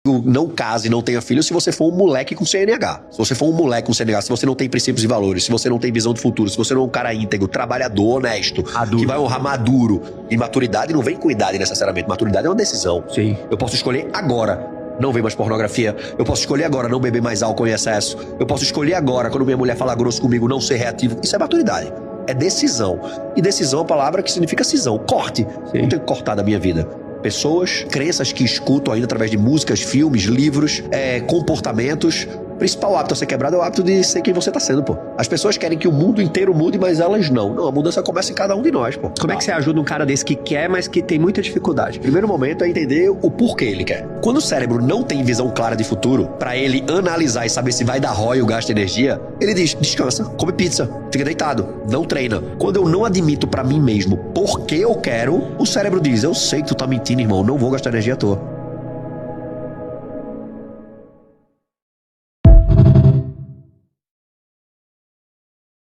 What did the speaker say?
não case, não tenha filho se você for um moleque com CNH. Se você for um moleque com CNH, se você não tem princípios e valores, se você não tem visão de futuro, se você não é um cara íntegro, trabalhador, honesto, que vai honrar maduro. E maturidade não vem com idade necessariamente. Maturidade é uma decisão. Sim. Eu posso escolher agora não ver mais pornografia. Eu posso escolher agora não beber mais álcool em excesso. Eu posso escolher agora, quando minha mulher fala grosso comigo, não ser reativo. Isso é maturidade. É decisão. E decisão é uma palavra que significa cisão. Corte. Sim. Não tenho que cortar da minha vida. Pessoas, crenças que escuto ainda através de músicas, filmes, livros, comportamentos. O principal hábito a ser quebrado é o hábito de ser quem você tá sendo, pô. As pessoas querem que o mundo inteiro mude, mas elas não. Não, a mudança começa em cada um de nós, pô. Como é que você ajuda um cara desse que quer, mas que tem muita dificuldade? O primeiro momento é entender o porquê ele quer. Quando o cérebro não tem visão clara de futuro, pra ele analisar e saber se vai dar ROI ou gasta energia, ele diz, descansa, come pizza, fica deitado, não treina. Quando eu não admito pra mim mesmo por que eu quero, o cérebro diz, eu sei que tu tá mentindo, irmão, não vou gastar energia à toa.